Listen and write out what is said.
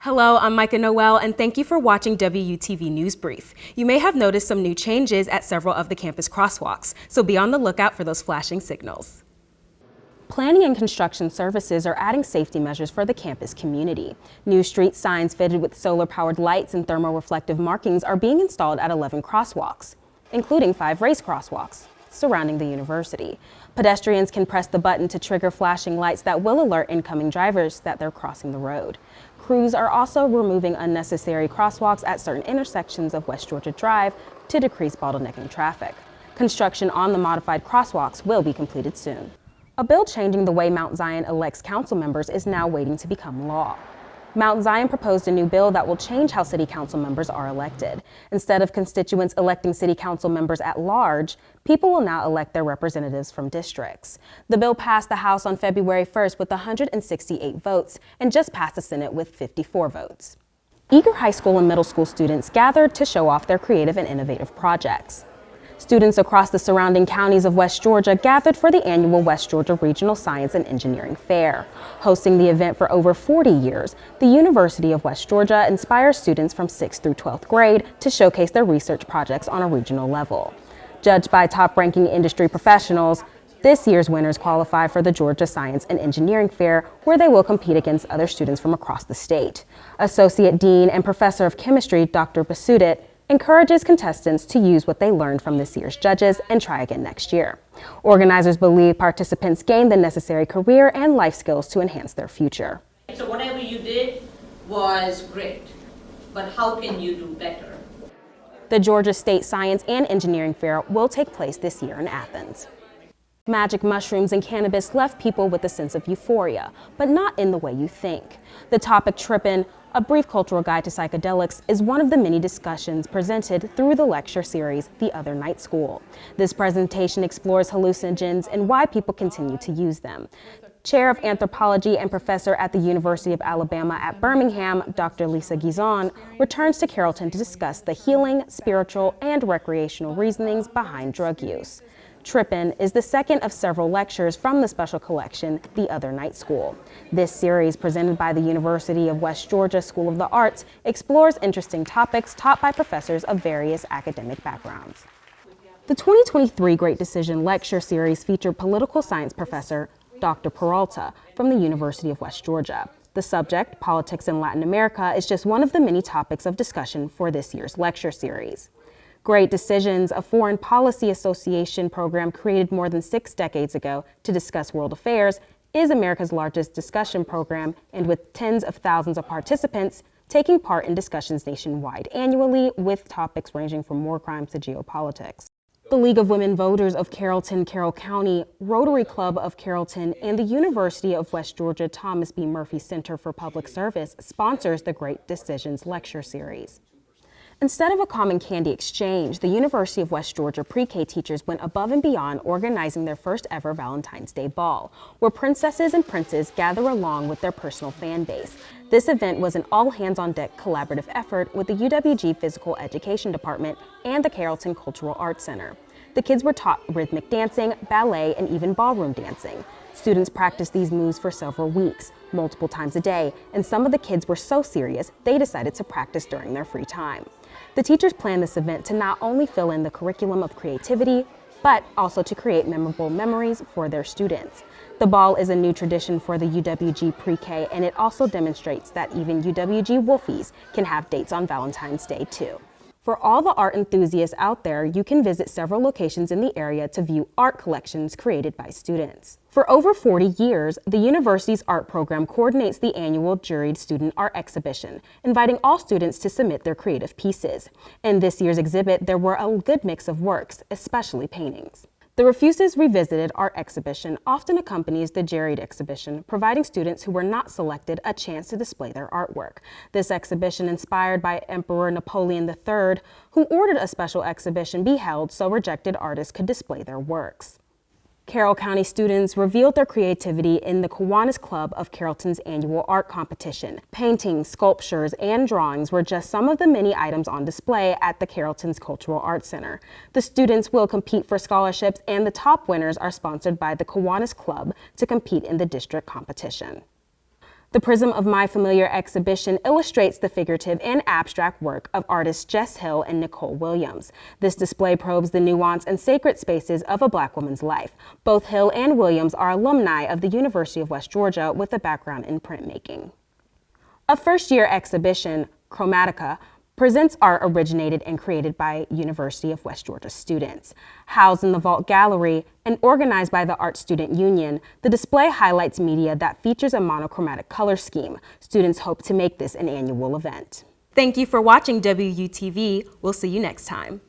Hello, I'm Micah Noel, and thank you for watching WUTV News Brief. You may have noticed some new changes at several of the campus crosswalks, so be on the lookout for those flashing signals. Planning and construction services are adding safety measures for the campus community. New street signs fitted with solar-powered lights and thermoreflective markings are being installed at 11 crosswalks, including 5 race crosswalks surrounding the university. Pedestrians can press the button to trigger flashing lights that will alert incoming drivers that they're crossing the road. Crews are also removing unnecessary crosswalks at certain intersections of West Georgia Drive to decrease bottlenecking traffic. Construction on the modified crosswalks will be completed soon. A bill changing the way Mount Zion elects council members is now waiting to become law. Mount Zion proposed a new bill that will change how city council members are elected. Instead of constituents electing city council members at large, people will now elect their representatives from districts. The bill passed the House on February 1st with 168 votes and just passed the Senate with 54 votes. Eager high school and middle school students gathered to show off their creative and innovative projects. Students across the surrounding counties of West Georgia gathered for the annual West Georgia Regional Science and Engineering Fair. Hosting the event for over 40 years, the University of West Georgia inspires students from 6th through 12th grade to showcase their research projects on a regional level. Judged by top-ranking industry professionals, this year's winners qualify for the Georgia Science and Engineering Fair, where they will compete against other students from across the state. Associate Dean and Professor of Chemistry, Dr. Basudit, encourages contestants to use what they learned from this year's judges and try again next year. Organizers believe participants gain the necessary career and life skills to enhance their future. So whatever you did was great, but how can you do better? The Georgia State Science and Engineering Fair will take place this year in Athens. Magic mushrooms and cannabis left people with a sense of euphoria, but not in the way you think. The topic Trippin', a brief cultural guide to psychedelics, is one of the many discussions presented through the lecture series The Other Night School. This presentation explores hallucinogens and why people continue to use them. Chair of Anthropology and professor at the University of Alabama at Birmingham, Dr. Lisa Gizon, returns to Carrollton to discuss the healing, spiritual, and recreational reasonings behind drug use. Trippin' is the second of several lectures from the special collection, The Other Night School. This series, presented by the University of West Georgia School of the Arts, explores interesting topics taught by professors of various academic backgrounds. The 2023 Great Decision Lecture Series featured political science professor Dr. Peralta from the University of West Georgia. The subject, Politics in Latin America, is just one of the many topics of discussion for this year's lecture series. Great Decisions, a foreign policy association program created more than 6 decades ago to discuss world affairs, is America's largest discussion program, and with tens of thousands of participants taking part in discussions nationwide annually with topics ranging from war crimes to geopolitics. The League of Women Voters of Carrollton, Carroll County, Rotary Club of Carrollton, and the University of West Georgia Thomas B. Murphy Center for Public Service sponsors the Great Decisions Lecture Series. Instead of a common candy exchange, the University of West Georgia pre-K teachers went above and beyond, organizing their first ever Valentine's Day ball, where princesses and princes gather along with their personal fan base. This event was an all-hands-on-deck collaborative effort with the UWG Physical Education Department and the Carrollton Cultural Arts Center. The kids were taught rhythmic dancing, ballet, and even ballroom dancing. Students practiced these moves for several weeks, multiple times a day, and some of the kids were so serious they decided to practice during their free time. The teachers planned this event to not only fill in the curriculum of creativity, but also to create memorable memories for their students. The ball is a new tradition for the UWG pre-K, and it also demonstrates that even UWG Wolfies can have dates on Valentine's Day too. For all the art enthusiasts out there, you can visit several locations in the area to view art collections created by students. For over 40 years, the university's art program coordinates the annual juried student art exhibition, inviting all students to submit their creative pieces. In this year's exhibit, there were a good mix of works, especially paintings. The Refuses Revisited art exhibition often accompanies the juried exhibition, providing students who were not selected a chance to display their artwork. This exhibition, inspired by Emperor Napoleon III, who ordered a special exhibition be held so rejected artists could display their works. Carroll County students revealed their creativity in the Kiwanis Club of Carrollton's annual art competition. Paintings, sculptures, and drawings were just some of the many items on display at the Carrollton's Cultural Arts Center. The students will compete for scholarships, and the top winners are sponsored by the Kiwanis Club to compete in the district competition. The Prism of My Familiar exhibition illustrates the figurative and abstract work of artists Jess Hill and Nicole Williams. This display probes the nuance and sacred spaces of a Black woman's life. Both Hill and Williams are alumni of the University of West Georgia with a background in printmaking. A first-year exhibition, Chromatica, presents art originated and created by University of West Georgia students. Housed in the Vault Gallery and organized by the Art Student Union, the display highlights media that features a monochromatic color scheme. Students hope to make this an annual event. Thank you for watching WUTV. We'll see you next time.